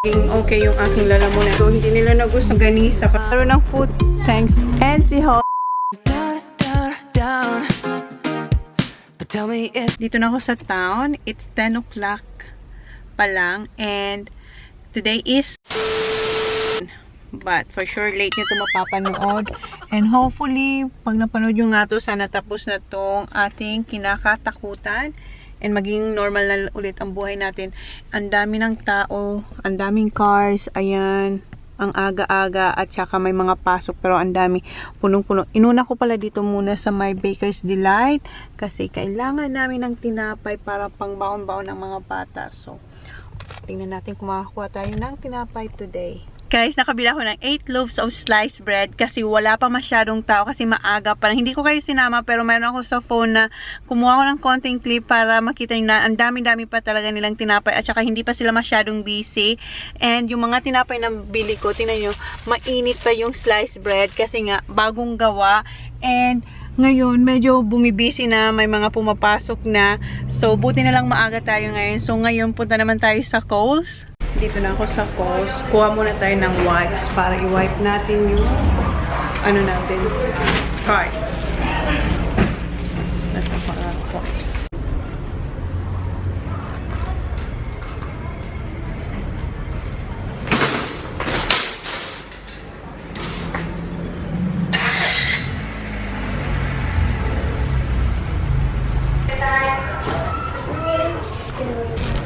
Okay yung aking lalamunan. So, hindi nila na gusto ganisa. Karoon ng food. Thanks. And si Ho. Dito na ako sa town. It's 10 o'clock pa lang. And today is... But for sure, late nyo ito mapapanood. And hopefully, pag napanood nyo nga ito, sana tapos na itong ating kinakatakutan. And maging normal na ulit ang buhay natin. Ang dami ng tao, ang daming cars, ayan, ang aga-aga, at saka may mga pasok, pero ang dami, punong-puno. Inuna ko pala dito muna sa my Baker's Delight, kasi kailangan namin ng tinapay para pang baon-baon ng mga bata. So, tingnan natin kung makakuha tayo ng tinapay today. Guys, nakabila ko ng 8 loaves of sliced bread kasi wala pa masyadong tao kasi maaga pa. Hindi ko kayo sinama pero meron ako sa phone na kumuha ko ng konting clip para makita nyo na ang dami-dami pa talaga nilang tinapay at saka hindi pa sila masyadong busy. And yung mga tinapay na bili ko, tingnan nyo, mainit pa yung sliced bread kasi nga bagong gawa. And ngayon, medyo bumibisi na, may mga pumapasok na. So, buti na lang maaga tayo ngayon. So, ngayon punta naman tayo sa Coles. Dito na ako sa Coles. Kuha muna tayo ng wipes para i-wipe natin yung ano natin, card. Ito para wipes.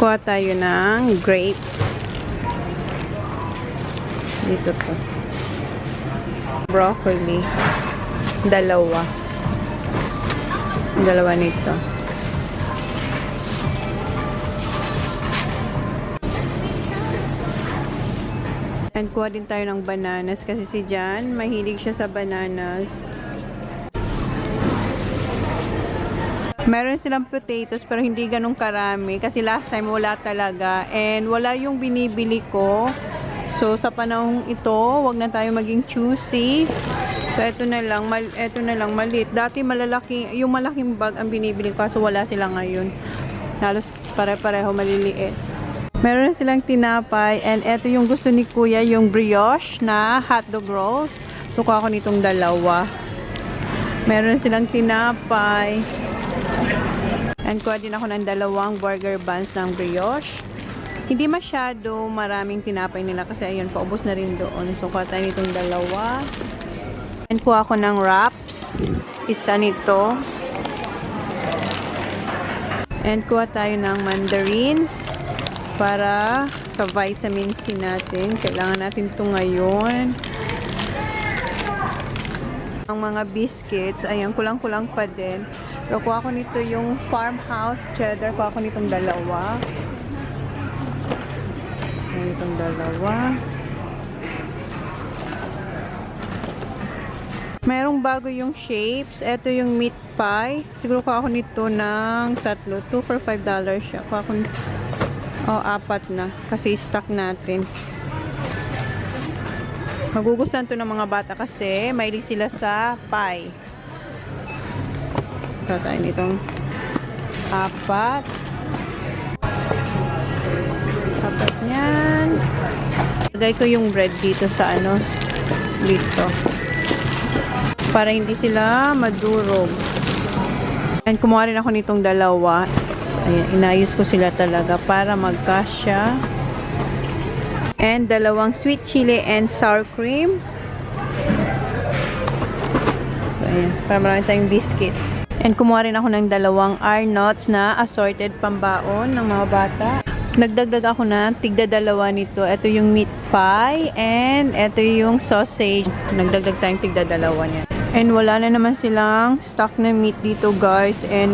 Kuha tayo ng grapes. Dito to. Broccoli. Dalawa nito. And kuha din tayo ng bananas kasi si Jan, mahilig siya sa bananas. Meron silang potatoes pero hindi ganun karami kasi last time wala talaga and wala yung binibili ko. So sa panahong ito, wag na tayo maging choosy. So ito na lang maliit. Dati malalaki, yung malaking bag ang binibili ko kaso wala sila ngayon. Halos pare-pareho maliliit. Meron silang tinapay and ito yung gusto ni Kuya, yung brioche na hotdog rolls. So kuha ko nitong dalawa. Meron silang tinapay. And kuha din ako ng dalawang burger buns ng brioche. Hindi masyado maraming tinapay nila kasi ayun, paubos na rin doon. So kuha tayo nitong dalawa. And kuha ako ng wraps. Isa nito. And kuha tayo ng mandarins para sa vitamin C natin. Kailangan natin ito ngayon. Ang mga biscuits, ayan, kulang-kulang pa din. Pero kuha ko nito yung farmhouse cheddar. Kuha ko nitong dalawa. Itong dalawa. Merong bago yung shapes. Ito yung meat pie. Siguro kuha ako nito ng tatlo. 2 for $5 siya. Kuha ako apat na. Kasi stock natin. Magugustuhan to ng mga bata kasi mahilig sila sa pie. Kuha tayo nitong apat. Apat yan. Lagay ko yung bread dito sa dito. Para hindi sila madurog. And kumuha rin ako nitong dalawa. So, ayan, inayos ko sila talaga para magkasya. And dalawang sweet chili and sour cream. So, ayan. Para marami tayong biscuits. And kumuha rin ako ng dalawang Arnott's na assorted pambaon ng mga bata. Nagdagdag ako na tigda-dalawa nito. Ito yung meat pie and ito yung sausage. Nagdagdag tayong tigda-dalawa niya. And wala na naman silang stock na meat dito guys. And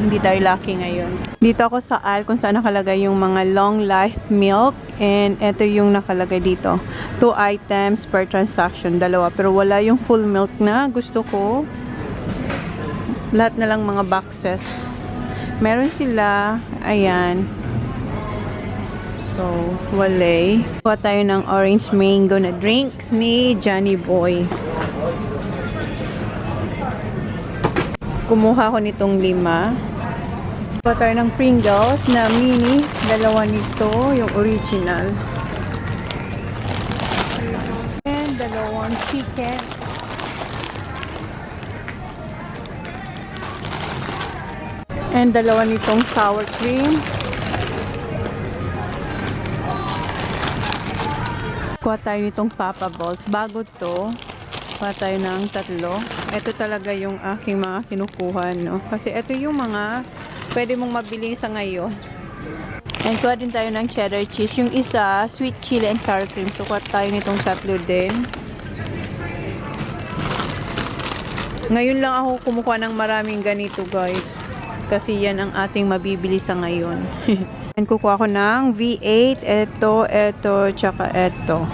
hindi tayo lucky ngayon. Dito ako sa aisle kung saan nakalagay yung mga long life milk. And ito yung nakalagay dito. 2 items per transaction. Dalawa. Pero wala yung full milk na gusto ko. Lahat na lang mga boxes. Meron sila, ayan. So, wale. Kuha tayo ng orange mango na drinks ni Johnny Boy. Kumuha ko nitong 5. Kuha tayo ng Pringles na mini. Dalawa nito, yung original. And dalawang chicken. And dalawa nitong sour cream. Kuha tayo nitong Papa Balls. Bago to, kuha tayo ng 3. Ito talaga yung aking mga kinukuha, no? Kasi ito yung mga pwede mong mabili sa ngayon. And kuha din tayo ng cheddar cheese. Yung isa, sweet chili and sour cream. So kuha tayo nitong 3 din. Ngayon lang ako kumukuha ng maraming ganito, guys. Kasi yan ang ating mabibili sa ngayon. And kukuha ko ng V8. Ito, tsaka ito.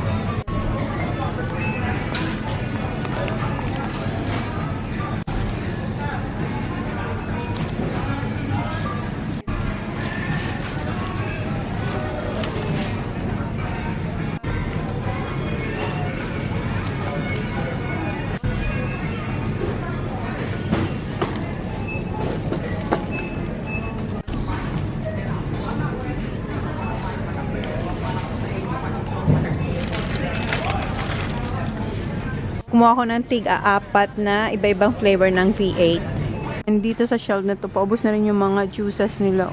Kumuha ko ng tig-4 na iba-ibang flavor ng V8. And dito sa shelf na to, paubos na rin yung mga juices nila.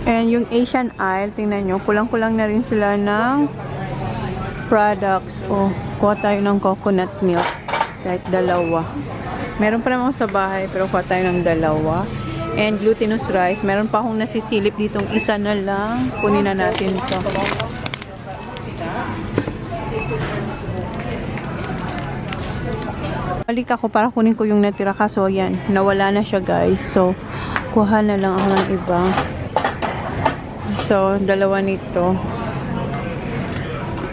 And yung Asian aisle, tingnan nyo, kulang-kulang na rin sila ng products. Oh, kuha tayo ng coconut milk. Kahit 2. Meron pa naman sa bahay, pero kuha tayo ng 2. And glutinous rice. Meron pa akong nasisilip ditong isa na lang. Kunin na natin ito. Balik ako para kunin ko yung natira, kaso yan, nawala na siya, guys. So, kuha na lang ako ng iba. So, 2 nito.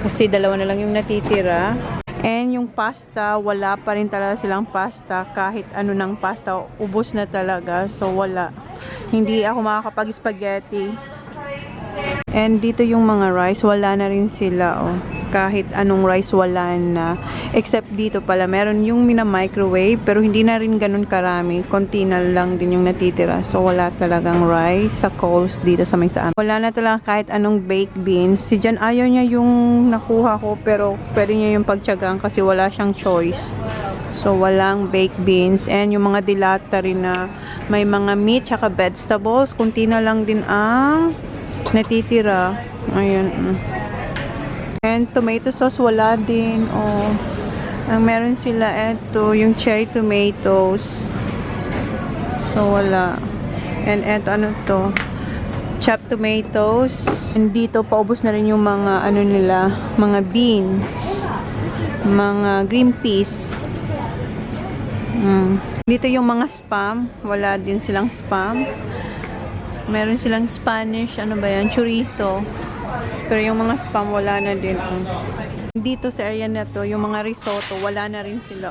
Kasi 2 na lang yung natitira. And yung pasta, wala pa rin talaga silang pasta. Kahit ano ng pasta, ubos na talaga. So, wala. Hindi ako makakapag-spaghetti. And dito yung mga rice, wala na rin sila, oh. Kahit anong rice, wala na. Except dito pala, meron yung mina-microwave, pero hindi na rin ganun karami. Konti na lang din yung natitira. So, wala talagang rice sa Coles dito sa may saan. Wala na talaga kahit anong baked beans. Si Jan, ayaw niya yung nakuha ko, pero pwede niya yung pagtyagang kasi wala siyang choice. So, walang baked beans. And yung mga dilata rin na may mga meat, tsaka vegetables. Kunti na lang din ang natitira. Ayan. And tomato sauce, wala din. Oh. Ang meron sila, eto, yung cherry tomatoes. So, wala. And eto, ano to? Chopped tomatoes. And dito, paubos na rin yung mga, ano nila, mga beans. Mga green peas. Dito yung mga spam. Wala din silang spam. Meron silang Spanish, ano ba yan? Chorizo. Pero yung mga spam, wala na din. Dito sa area na to, yung mga risotto, wala na rin sila.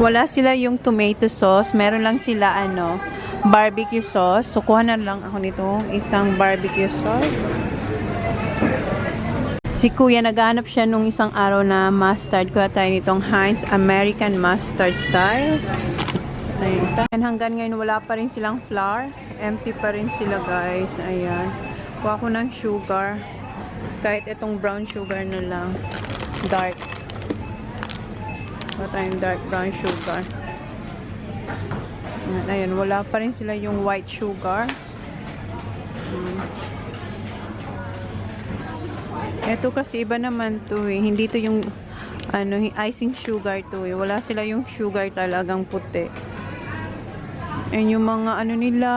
Wala sila yung tomato sauce. Meron lang sila, ano, barbecue sauce. So, kuha na lang ako nito, isang barbecue sauce. Si Kuya, naghanap siya nung isang araw na mustard. Kuha tayo nitong Heinz American Mustard Style. Ayun, isa. And hanggang ngayon, wala pa rin silang flour. Empty pa rin sila, guys. Ayan. Kuha ko ng sugar. Kahit itong brown sugar na lang. Dark. Kuha tayong dark brown sugar. Ayan, wala pa rin sila yung white sugar. Ito kasi iba naman to eh. Hindi to yung ano, icing sugar to eh. Wala sila yung sugar talagang puti. And yung mga ano nila,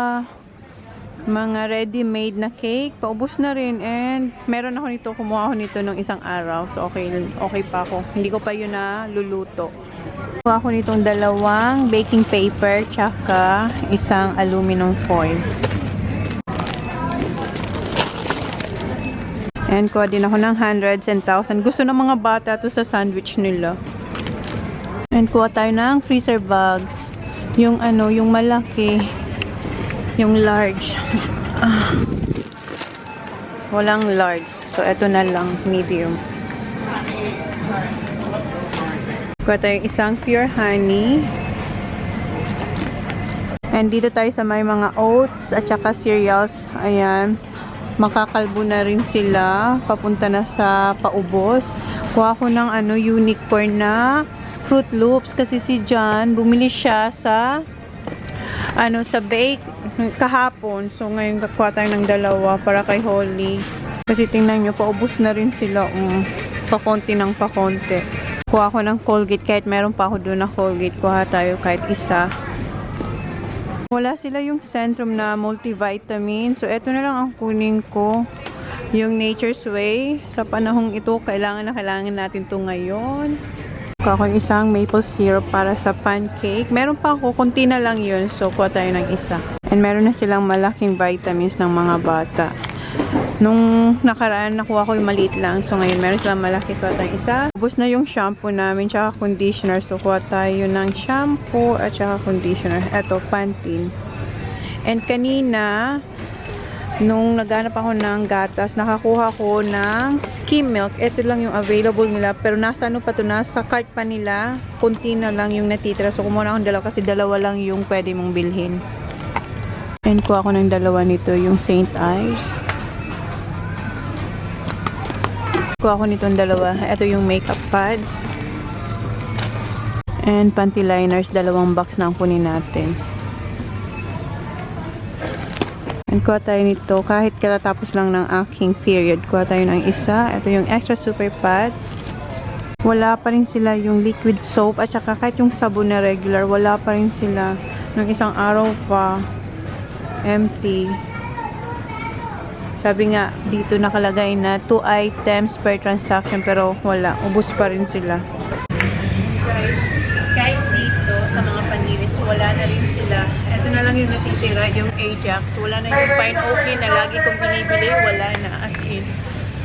mga ready-made na cake, paubos na rin. And meron ako nito, kumuha ako nito ng isang araw. So okay pa ako. Hindi ko pa yun na luluto. Kumuha ako nitong 2 baking paper tsaka isang aluminum foil. And kuha din ako ng hundreds and thousand. Gusto ng mga bata to sa sandwich nila. And kuha tayo ng freezer bags. Yung ano, yung malaki. Yung large. Walang large. So, eto na lang. Medium. Kuha tayo isang pure honey. And dito tayo sa may mga oats at saka cereals. Ayan. Makakalbo na rin sila. Papunta na sa paubos. Kuha ko ng unicorn na Fruit Loops. Kasi si John, bumili siya sa sa bake kahapon. So, ngayon kakuha tayo ng dalawa para kay Holly. Kasi tingnan nyo, paubos na rin sila. Pakonti ng pakonti. Kuha ko ng Colgate. Kahit meron pa ako doon na Colgate, kuha tayo kahit isa. Wala sila yung Centrum na multivitamin. So, eto na lang ang kunin ko. Yung Nature's Way. Sa panahong ito, kailangan natin ito ngayon. Kuha ko isang maple syrup para sa pancake. Meron pa ako, konti na lang yun. So, kuha tayo ng isa. And meron na silang malaking vitamins ng mga bata. Nung nakaraan, nakuha ko yung maliit lang. So, ngayon, meron silang malaki. Kuha tayo isa. Ubus na yung shampoo namin, tsaka conditioner. So, kuha tayo ng shampoo at tsaka conditioner. Eto, Pantene. And kanina, nung naghanap ako ng gatas, nakakuha ko ng skim milk. Ito lang yung available nila. Pero nasa nasa cart pa nila. Kunti na lang yung natitira. So, kumuha akong dalawa kasi dalawa lang yung pwede mong bilhin. And kuha ko ng dalawa nito, yung St. Ives. Kuha ko nitong dalawa. Ito yung makeup pads. And panty liners. Dalawang box na ang kunin natin. And kuha tayo nito. Kahit katatapos lang ng aking period, kuha tayo ng isa. Ito yung extra super pads. Wala pa rin sila yung liquid soap. At saka kahit yung sabon na regular, wala pa rin sila. Nung isang araw pa, empty. Sabi nga, dito nakalagay na 2 items per transaction, pero wala. Ubus pa rin sila. Guys, kahit dito sa mga panlinis, wala na rin sila. Ito na lang yung natitira, yung Ajax. Wala na yung Pine Oakley na lagi kong binibili. Wala na, as in.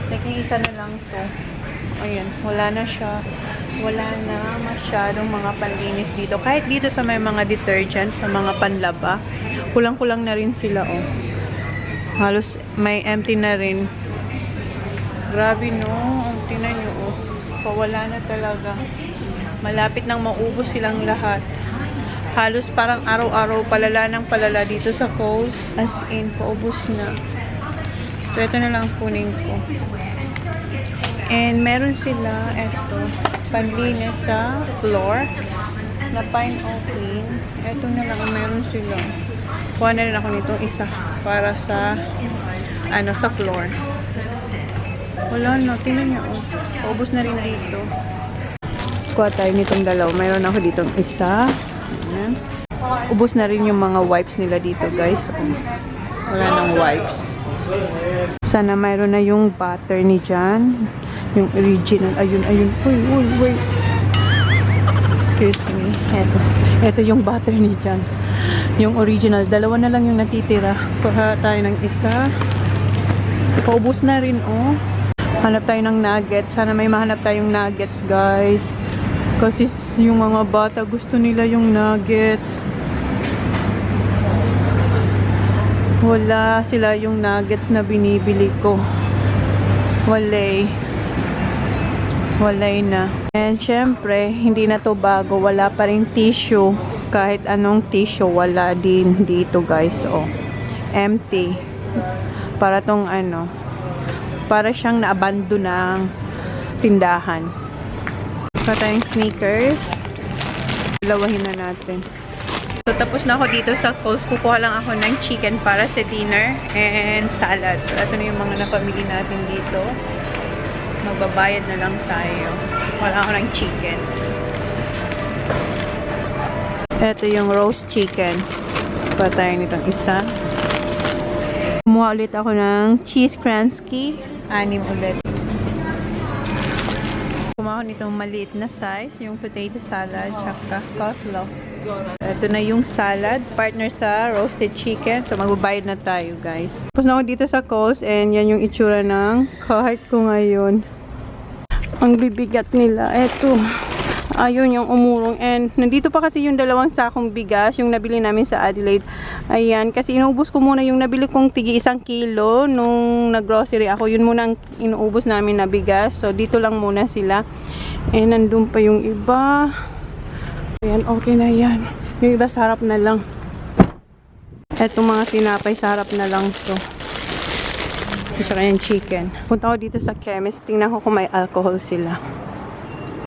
Nag-iisa na lang to. Ayan, wala na siya. Wala na masyadong mga panlinis dito. Kahit dito sa may mga detergent, sa mga panlaba, kulang-kulang na rin sila, oh. Halos may empty na rin. Grabe, no? Ang tingnan nyo, oh. Pawala na talaga. Malapit nang maubos silang lahat. Halos parang araw-araw palala ng palala dito sa Coles. As in, paubos na. So, ito na lang kunin ko. And meron sila, ito, panlinis sa floor na Pine Oakley. Ito na lang ang meron sila. Kuha na rin ako nito isa para sa sa floor. Wala na, tingnan niyo, oh. Paubos na rin dito. Kuha tayo nitong dalawa. Mayroon ako dito isa. Ayan. Ubos na rin yung mga wipes nila dito, guys. Oh. Wala nang wipes. Sana mayroon na yung butter ni John. Yung original. Ayun. Uy. Excuse me. Ito yung butter ni John. Yung original. Dalawa na lang yung natitira. Kuha tayo ng isa. Paubos na rin, oh. Hanap tayo ng nuggets. Sana may mahanap tayong nuggets, guys. Kasi yung mga bata gusto nila yung nuggets. Wala sila yung nuggets na binibili ko. Walay na. And syempre, hindi na to bago. Wala pa rin tissue. Kahit anong tissue, wala din dito, guys. Oh. Empty. Para tong para siyang naabandon ng tindahan. Pa tayong sneakers. Dalawahin na natin. So, tapos na ako dito sa Coles. Kukuha lang ako ng chicken para sa dinner and salad. So, ito na yung mga napamili natin dito. Magbabayad na lang tayo. Wala ako ng chicken. Ito yung roast chicken. Pa tayo nitong isa. Kumuha ulit ako ng cheese Kransky. 6 ulit. Kumuha ko nitong maliit na size. Yung potato salad. Tsaka coleslaw. Ito na yung salad. Partner sa roasted chicken. So magbabayad na tayo, guys. Tapos na ako dito sa Coles. And yan yung itsura ng cart ko ngayon. Ang bibigat nila. Ito. Ayun yung umurong. And nandito pa kasi yung 2 sakong bigas, yung nabili namin sa Adelaide. Ayan, kasi inuubos ko muna yung nabili kong tigi 1 kilo nung nag-grocery ako. Yun muna ang inuubos namin na bigas. So, dito lang muna sila. And nandun pa yung iba. Ayan, okay na yan. Yung iba sarap na lang. Etong mga tinapay sa harap na lang to. Saka yung chicken. Punta ko dito sa chemist. Tingnan ko kung may alcohol sila.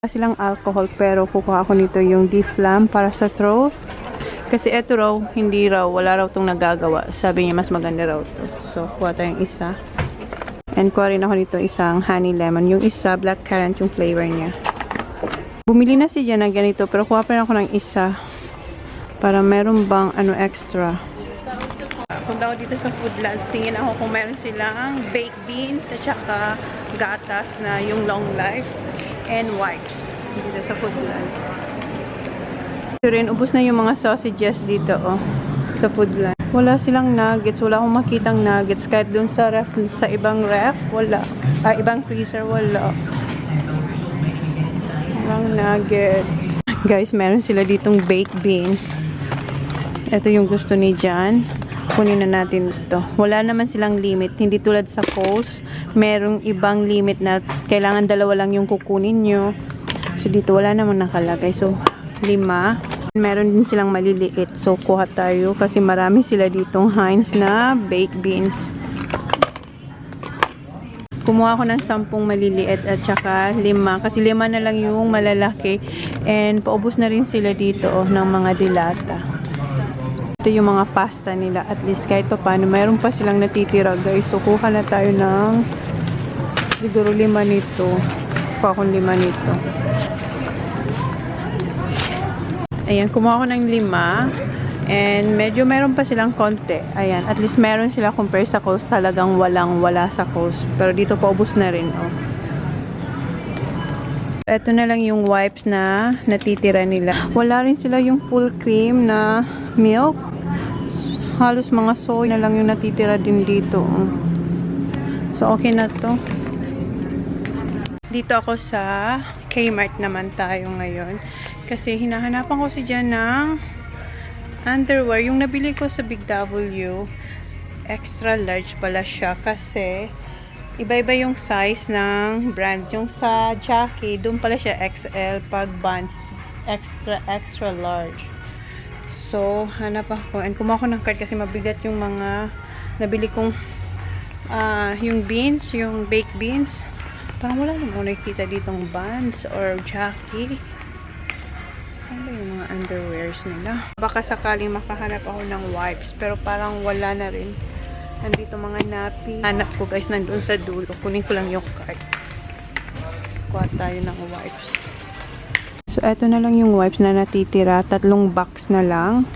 Wala silang alcohol pero kukuha ko nito yung Deflam para sa throat. Kasi eto raw, hindi raw, wala raw tong nagagawa. Sabi niya mas maganda raw to. So, kuha tayong isa. And kuha rin ako nito isang honey lemon. Yung isa, blackcurrant yung flavor niya. Bumili na si Jen ng ganito pero kuha pa rin ako ng isa. Para meron bang ano extra. Punta ako dito sa Foodland. Tingin ako kung meron silang baked beans at saka gatas na yung long life and wipes dito sa Foodland. Ito rin, ubos na yung mga sausages dito sa Foodland. Wala silang nuggets. Wala akong makitang nuggets. Kahit dun sa ref, sa ibang ref, wala. Ibang freezer, wala. Walang nuggets. Guys, meron sila ditong baked beans. Ito yung gusto ni Jan. Kunin na natin ito. Wala naman silang limit. Hindi tulad sa Coles. Merong ibang limit na kailangan dalawa lang yung kukunin nyo. So, dito wala namang nakalagay. So, 5. Meron din silang maliliit. So, kuha tayo kasi marami sila ditong Heinz na baked beans. Kumuha ko ng 10 maliliit at saka 5. Kasi 5 na lang yung malalaki. And paubos na rin sila dito ng mga dilata. Ito yung mga pasta nila. At least kahit pa paano, mayroon pa silang natitira guys. So, kuha na tayo ng siguro 5 nito. Kuha akong 5 nito. Ayan, kumuha ko ng 5. And medyo meron pa silang konti. Ayan, at least meron sila compare sa Coles. Talagang wala sa Coles. Pero dito paubos na rin. Ito na lang yung wipes na natitira nila. Wala rin sila yung full cream na milk. Halos mga soy na lang yung natitira din dito. So, okay na to. Dito ako sa Kmart naman tayo ngayon. Kasi hinahanapan ko si Jan ng underwear. Yung nabili ko sa Big W, extra large pala siya. Kasi iba-iba yung size ng brand. Yung sa Jackie, doon pala siya XL. Pag Vans, extra large. So, hanap ako. And kumuha ko ng card kasi mabigat yung mga nabili kong yung beans, yung baked beans. Parang wala naman nakikita ditong Vans or Jackie. Saan ba yung mga underwears nila? Baka sakaling makahanap ako ng wipes. Pero parang wala na rin. Nandito mga nappy. Hanap ko guys, nandun sa dulo. Kunin ko lang yung card. Kuha tayo ng wipes. So, eto na lang yung wipes na natitira. 3 box na lang.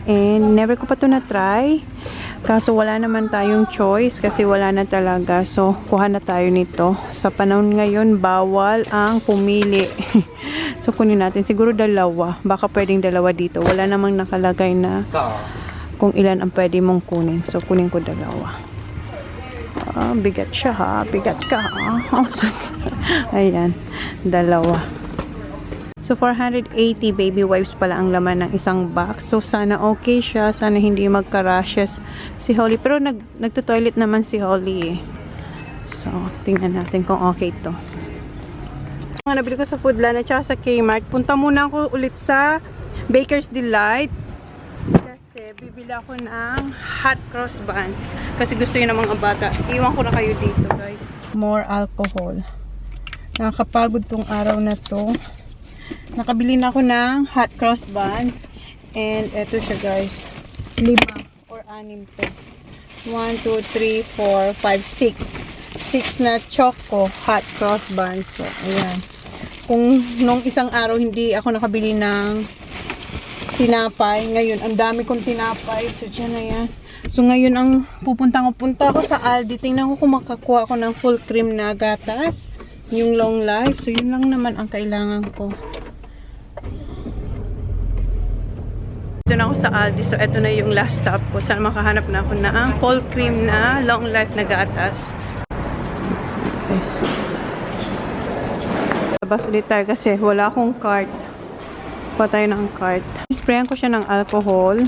And, never ko pa to na-try. Kaso, wala naman tayong choice kasi wala na talaga. So, kuha na tayo nito. Sa panahon ngayon, bawal ang pumili. So, kunin natin. Siguro 2. Baka pwedeng 2 dito. Wala namang nakalagay na kung ilan ang pwede mong kunin. So, kunin ko 2. Bigat siya ha. Bigat ka ha. Ayan. 2. So, 480 baby wipes pala ang laman ng isang box. So, sana okay siya. Sana hindi magka-rashes si Holly. Pero, nagto-toilet naman si Holly eh. So, tingnan natin kung okay to. Mga nabili ko sa Foodland at saka sa Kmart. Punta muna ako ulit sa Baker's Delight. Kasi, bibili ako ng hot cross buns. Kasi gusto yun ng mga bata. Iwan ko na kayo dito, guys. More alcohol. Nakakapagod tong araw na to. Nakabili na ako ng hot cross buns. And eto siya guys. 5 or 6 to. 1, 2, 3, 4, 5, 6. 6 na choco hot cross buns. So, ayan. Kung nung isang araw hindi ako nakabili ng tinapay. Ngayon, ang dami kong tinapay. So, dyan na yan. So, ngayon ang pupunta ako sa Aldi. Tingnan ko kung makakuha ako ng full cream na gatas. Yung long life. So, yun lang naman ang kailangan ko. Dito na ako sa Aldi. So, eto na yung last stop ko. Sana makahanap na ako ng full cream na long life na gatas. Okay. Labas ulit tayo kasi wala akong card. Pa tayo ng card. Sprayan ko siya ng alcohol.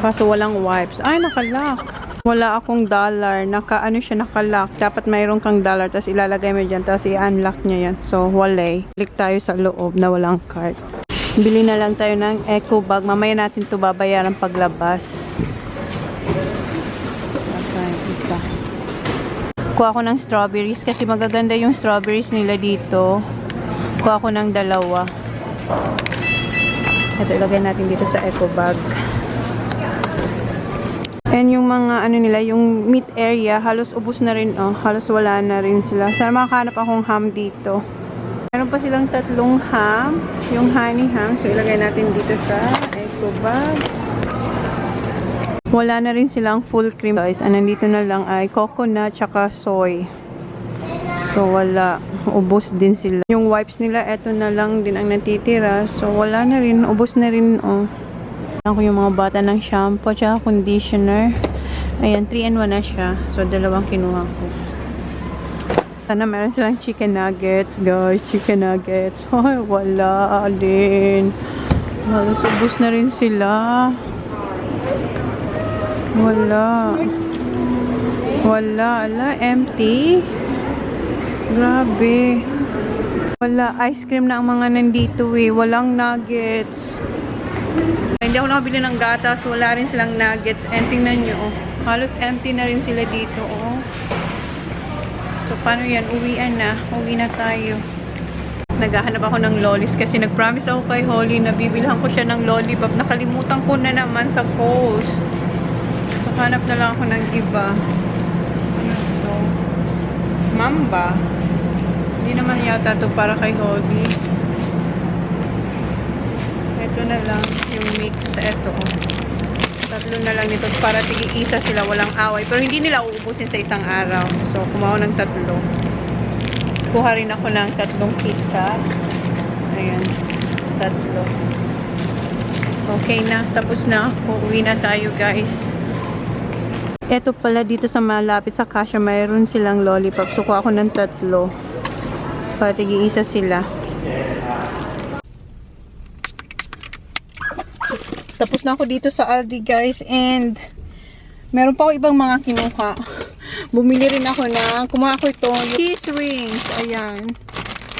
Kaso walang wipes. Ay, nakalock. Wala akong dollar. Naka-ano siya, nakalock. Dapat mayroon kang dollar. Tapos ilalagay mo dyan. Tapos i-unlock niya yan. So, wala. Click tayo sa loob na walang card. Bili na lang tayo ng eco bag. Mamaya natin ito babayaran paglabas. Okay, isa. Kuha ko ng strawberries kasi magaganda yung strawberries nila dito. Kuha ko ng dalawa. Ito, ilagay natin dito sa eco bag. And yung mga ano nila, yung meat area, halos ubos na rin, oh. Halos wala na rin sila. Sana makahanap akong ham dito. Meron pa silang 3 ham. Yung honey ham. So, ilagay natin dito sa eco bag. Wala na rin silang full cream, guys. Nandito na lang ay coconut tsaka soy. So, wala. Ubos din sila. Yung wipes nila, eto na lang din ang natitira. So, wala na rin. Ubos na rin, oh. Ako yung mga bata ng shampoo tsaka conditioner. Ayan, 3-in-1 na siya. So, 2 kinuha ko. Sana meron silang chicken nuggets, guys. Chicken nuggets. Ay, wala din. Halos ubos na rin sila. Wala. Wala. Ala, empty. Grabe. Wala. Ice cream na ang mga nandito eh. Walang nuggets. Hindi ako nakabili ng gatas, wala rin silang nuggets. And tingnan nyo, oh. Halos empty na rin sila dito, oh. So, paano yan? Uwian na. Uwi na tayo. Naghahanap ako ng lollies kasi nag-promise ako kay Holly na bibilhan ko siya ng lollipop. Nakalimutan ko na naman sa coast. So, hanap na lang ako ng iba. Ano to? Mamba. Hindi naman yata to para kay Holly. Ito na lang yung mix. Ito, oh. 3 na lang nito para tig-isa sila, walang away. Pero hindi nila uubusin sa isang araw. So, kumawa ng 3. Kuha rin ako ng 3 KitKat. Ayan. 3. Okay na. Tapos na. Uuwi na tayo, guys. Ito pala dito sa malapit sa Cassia, mayroon silang lollipop. So, kuha ako ng 3. Para tig-isa sila. Tapos na ako dito sa Aldi, guys, and meron pa ako ibang mga kinuha. Bumili rin ako kumuha ko ito, cheese rings, ayan.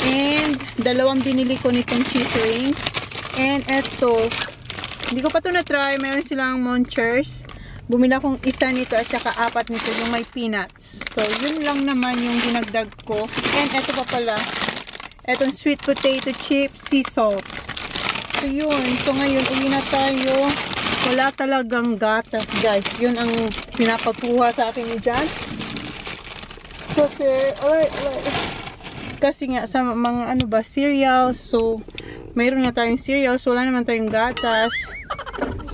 And 2 binili ko nitong cheese rings. And eto, hindi ko pa ito na-try, meron silang Munchers. Bumili akong isa nito at saka 4 nito, yung may peanuts. So, yun lang naman yung dinagdag ko. And eto pa pala, etong sweet potato chip, sea salt. So, yun. So, ngayon, uwi na tayo. Wala talagang gatas, guys. Yun ang pinapagkuha sa akin ni Jan. Kasi, alright. Kasi nga, sa mga, cereals. So, mayroon na tayong cereals. Wala naman tayong gatas.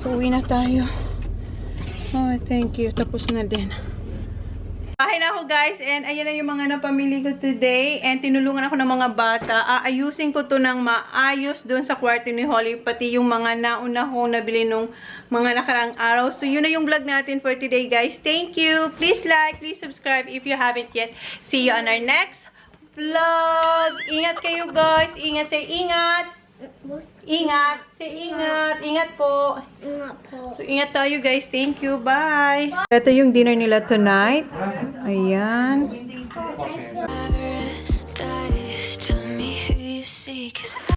So, uwi na tayo. Oh, thank you. Tapos na din. Bahay na ako, guys, and ayan na yung mga napamili ko today, and tinulungan ako ng mga bata. Aayusin ko to ng maayos doon sa kwarto ni Holly, pati yung mga nauna ko nabili nung mga nakarang araw. So, yun na yung vlog natin for today, guys. Thank you! Please like, please subscribe if you haven't yet. See you on our next vlog! Ingat kayo, guys! Ingat, say ingat! Ingat! Say ingat! Ingat po! Ingat po! So, ingat tayo, guys. Thank you! Bye! Ito yung dinner nila tonight. Ayan. Tell me who you see, 'cause